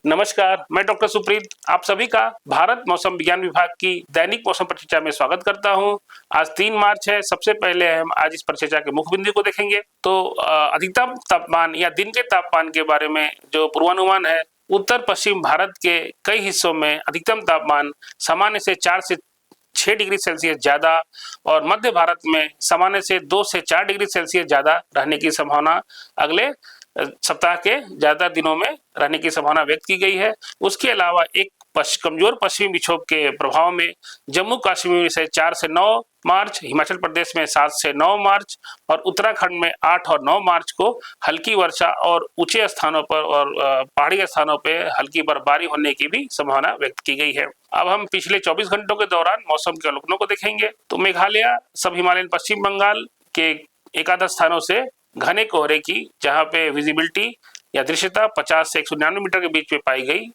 नमस्कार, मैं डॉक्टर सुप्रीत आप सभी का भारत मौसम विज्ञान विभाग की दैनिक मौसम परिचर्चा में स्वागत करता हूं। आज 3 मार्च है। सबसे पहले हम आज इस परिचर्चा के मुख्य बिंदु को देखेंगे। तो अधिकतम तापमान या दिन के तापमान के बारे में जो पूर्वानुमान है, उत्तर पश्चिम भारत के कई हिस्सों में अधिकतम तापमान सामान्य से 4 से 6 डिग्री सेल्सियस ज्यादा और मध्य भारत में सामान्य से 2 से 4 डिग्री सेल्सियस ज्यादा रहने की संभावना अगले सप्ताह के ज्यादा दिनों में रहने की संभावना व्यक्त की गई है। उसके अलावा एक कमजोर पश्चिमी विक्षोभ के प्रभाव में जम्मू कश्मीर से 4 से 9 मार्च, हिमाचल प्रदेश में 7 से 9 मार्च और उत्तराखंड में 8 और 9 मार्च को हल्की वर्षा और ऊंचे स्थानों पर और पहाड़ी स्थानों पर हल्की बर्फबारी होने की भी संभावना व्यक्त की गई है। अब हम पिछले 24 घंटों के दौरान मौसम के अवलोकनों को देखेंगे। तो मेघालय, सब हिमालयन पश्चिम बंगाल के एकादश स्थानों से घने कोहरे की, जहां पे विजिबिलिटी या दृश्यता 50 से 199 मीटर के बीच में पाई गई,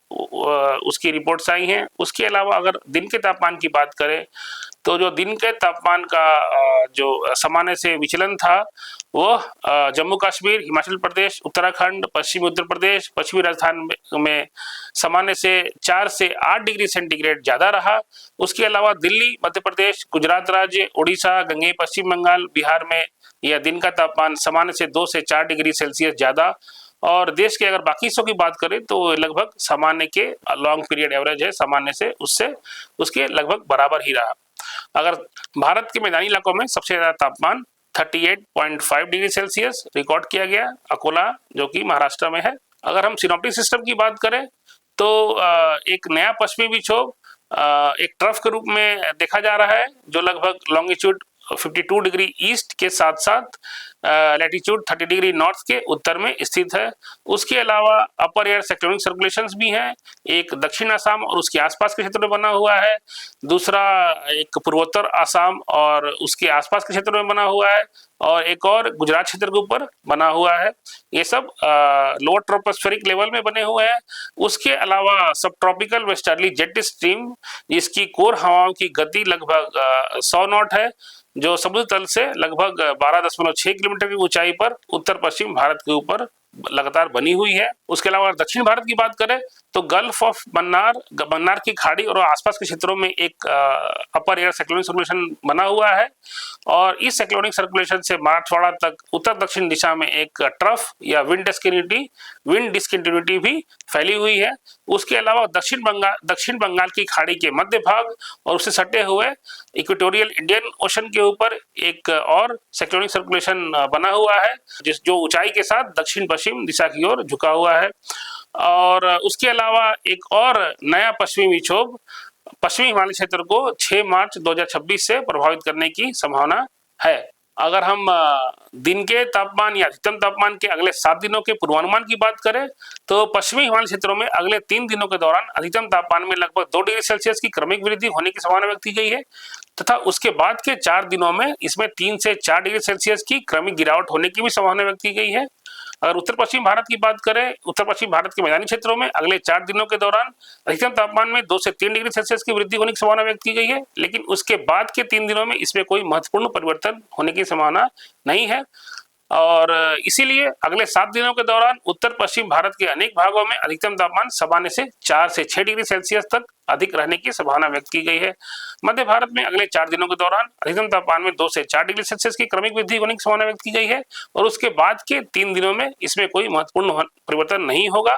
उसकी रिपोर्ट्स आई हैं। उसके अलावा अगर दिन के तापमान की बात करें तो जो दिन के तापमान का जो सामान्य से विचलन था वो जम्मू कश्मीर, हिमाचल प्रदेश, उत्तराखंड, पश्चिमी उत्तर प्रदेश, पश्चिमी राजस्थान में सामान्य से 4 से 8 डिग्री सेंटीग्रेड ज्यादा रहा। उसके अलावा दिल्ली, मध्य प्रदेश, गुजरात राज्य, उड़ीसा, गंगेई पश्चिम बंगाल, बिहार में यह दिन का तापमान सामान्य से 2 से 4 डिग्री सेल्सियस ज्यादा। और देश के अगर बाकी हिस्सों की बात करें तो लगभग सामान्य के लॉन्ग पीरियड एवरेज है, सामान्य से उसके लगभग बराबर ही रहा। अगर भारत के मैदानी इलाकों में सबसे ज्यादा तापमान 38.5 डिग्री सेल्सियस रिकॉर्ड किया गया, अकोला जो कि महाराष्ट्र में है। अगर हम सिनॉप्टिक सिस्टम की बात करें तो एक नया पश्चिमी विक्षोभ एक ट्रफ के रूप में देखा जा रहा है, जो लगभग लॉन्गिट्यूड 52 डिग्री ईस्ट के साथ साथ लैटिट्यूड 30 डिग्री नॉर्थ के उत्तर में स्थित है। उसके अलावा अपर एयर साइक्लोनिक सर्कुलेशंस भी हैं। एक दक्षिण असम और उसके आसपास के क्षेत्र में बना हुआ है, दूसरा एक पूर्वोत्तर असम और उसके आसपास के क्षेत्र में बना हुआ है, और एक और गुजरात क्षेत्र के ऊपर बना हुआ है। ये सब लोअर ट्रोपोस्फेरिक लेवल में बने हुए हैं। उसके अलावा सब ट्रॉपिकल वेस्टर्ली जेट स्ट्रीम, जिसकी कोर हवाओं की गति लगभग 100 नॉट है, जो समुद्र तल से लगभग 12.6 किलोमीटर की ऊंचाई पर उत्तर पश्चिम भारत के ऊपर लगातार बनी हुई है। उसके अलावा दक्षिण भारत की बात करें तो गल्फ ऑफ मन्नार की खाड़ी और आसपास के क्षेत्रों में एक अपर एयर साइक्लोनिक सर्कुलेशन बना हुआ है, और इस साइक्लोनिक सर्कुलेशन से मराठवाड़ा तक उत्तर दक्षिण दिशा में एक ट्रफ या विंड डिस्कंटिन्यूटी भी फैली हुई है। उसके अलावा दक्षिण बंगाल की खाड़ी के मध्य भाग और उससे सटे हुए इक्वेटोरियल इंडियन ओशन के ऊपर एक और साइक्लोनिक सर्कुलेशन बना हुआ है, जो ऊंचाई के साथ दक्षिण पश्चिम दिशा की ओर झुका हुआ है। और उसके अलावा एक और नया पश्चिमी विक्षोभ पश्चिमी हिमालय क्षेत्र को 6 मार्च 2026 से प्रभावित करने की संभावना है। अगर हम दिन के तापमान या अधिकतम तापमान के अगले 7 दिनों के पूर्वानुमान की बात करें तो पश्चिमी हिमालय क्षेत्रों में अगले 3 दिनों के दौरान अधिकतम तापमान में लगभग 2 डिग्री सेल्सियस की क्रमिक वृद्धि होने की संभावना व्यक्त की गई है, तथा उसके बाद के 4 दिनों में इसमें 3 से 4 डिग्री सेल्सियस की क्रमिक गिरावट होने की भी संभावना व्यक्त की गई है। अगर उत्तर पश्चिम भारत की बात करें, उत्तर पश्चिम भारत के मैदानी क्षेत्रों में अगले 4 दिनों के दौरान अधिकतम तापमान में 2 से 3 डिग्री सेल्सियस की वृद्धि होने की संभावना व्यक्त की गई है, लेकिन उसके बाद के 3 दिनों में इसमें कोई महत्वपूर्ण परिवर्तन होने की संभावना नहीं है। और इसीलिए अगले 7 दिनों के दौरान उत्तर पश्चिम भारत के अनेक भागों में अधिकतम तापमान सामान्य से 4 से 6 डिग्री सेल्सियस तक अधिक रहने की संभावना व्यक्त की गई है। मध्य भारत में अगले 4 दिनों के दौरान अधिकतम तापमान में 2 से 4 डिग्री सेल्सियस की क्रमिक वृद्धि होने की संभावना व्यक्त की गई है, और उसके बाद के 3 दिनों में इसमें कोई महत्वपूर्ण परिवर्तन नहीं होगा।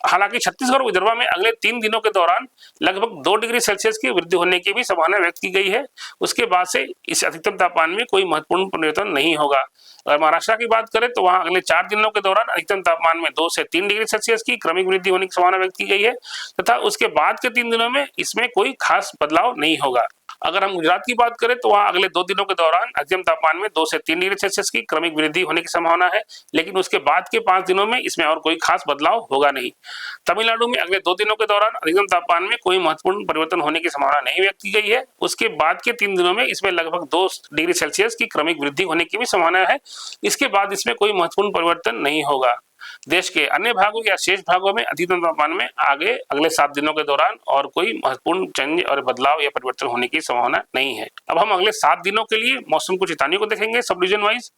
हालांकि छत्तीसगढ़ और विदर्भ में अगले 3 दिनों के दौरान लगभग 2 डिग्री सेल्सियस की वृद्धि होने की भी संभावना व्यक्त की गई है। उसके बाद से इस अधिकतम तापमान में कोई महत्वपूर्ण परिवर्तन नहीं होगा। अगर महाराष्ट्र की बात करें तो वहां अगले 4 दिनों के दौरान अधिकतम तापमान में 2 से 3 डिग्री सेल्सियस की क्रमिक वृद्धि होने की संभावना व्यक्त की गई है, तथा उसके बाद के 3 दिनों में इसमें कोई खास बदलाव नहीं होगा। अगर हम गुजरात की बात करें तो वहां अगले 2 दिनों के दौरान अधिकतम तापमान में 2 से 3 डिग्री सेल्सियस की क्रमिक वृद्धि होने की संभावना है, लेकिन उसके बाद के 5 दिनों में इसमें और कोई खास बदलाव होगा नहीं। तमिलनाडु में अगले 2 दिनों के दौरान अधिकतम तापमान में कोई महत्वपूर्ण परिवर्तन होने की संभावना नहीं व्यक्त की गई है। उसके बाद के 3 दिनों में इसमें लगभग 2 डिग्री सेल्सियस की क्रमिक वृद्धि होने की भी संभावना है। इसके बाद इसमें कोई महत्वपूर्ण परिवर्तन नहीं होगा। देश के अन्य भागों या शेष भागों में अधिकतम तापमान में आगे अगले 7 दिनों के दौरान और कोई महत्वपूर्ण चेंज और बदलाव या परिवर्तन होने की संभावना नहीं है। अब हम अगले 7 दिनों के लिए मौसम को चेतावनी को देखेंगे सब डिवीजन वाइज।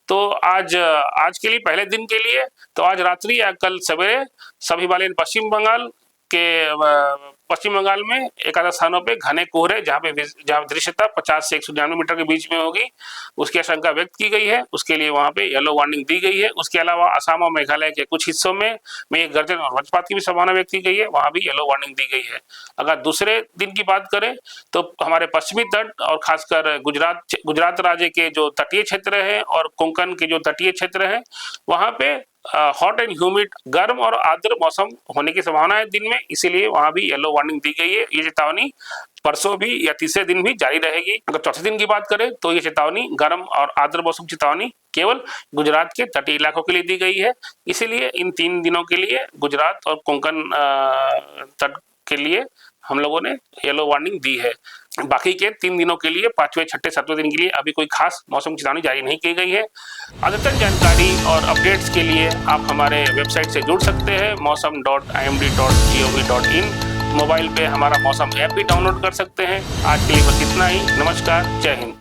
तो आज के लिए, पहले दिन के लिए, तो आज रात्रि या कल सवेरे सभी हिमालयन पश्चिम बंगाल में एकाधिक स्थानों पे घने कोहरे, जहां दृश्यता 50 से 199 मीटर के बीच में होगी, उसकी आशंका व्यक्त की गई है। उसके लिए वहां पे येलो वार्निंग दी गई है। उसके अलावा असम और मेघालय के कुछ हिस्सों में एक गर्जन और वज्रपात की भी संभावना व्यक्त की गई है, वहां भी येलो वार्निंग दी गई है। अगर दूसरे दिन की बात करें तो हमारे पश्चिमी तट और खासकर गुजरात राज्य के जो तटीय क्षेत्र है और कोंकण के जो तटीय क्षेत्र है, वहां पे हॉट एंड ह्यूमिड, गर्म और आर्द्र मौसम होने की संभावना है दिन में, इसीलिए वहां भी येलो वार्निंग दी गई है। ये चेतावनी परसों भी या तीसरे दिन भी जारी रहेगी। अगर चौथे दिन की बात करें तो ये चेतावनी गर्म और आर्द्र मौसम चेतावनी केवल गुजरात के तटीय इलाकों के लिए दी गई है। इसीलिए इन 3 दिनों के लिए गुजरात और कोंकण तट के लिए हम लोगों ने येलो वार्निंग दी है। बाकी के 3 दिनों के लिए, 5वें, 6ठे, 7वें दिन के लिए अभी कोई खास मौसम चेतावनी जारी नहीं की गई है। अद्यतन जानकारी और अपडेट्स के लिए आप हमारे वेबसाइट से जुड़ सकते हैं mosam.imd.gov.in। मोबाइल पे हमारा मौसम ऐप भी डाउनलोड कर सकते हैं। आज के लिए बस इतना ही। नमस्कार, जय हिंद।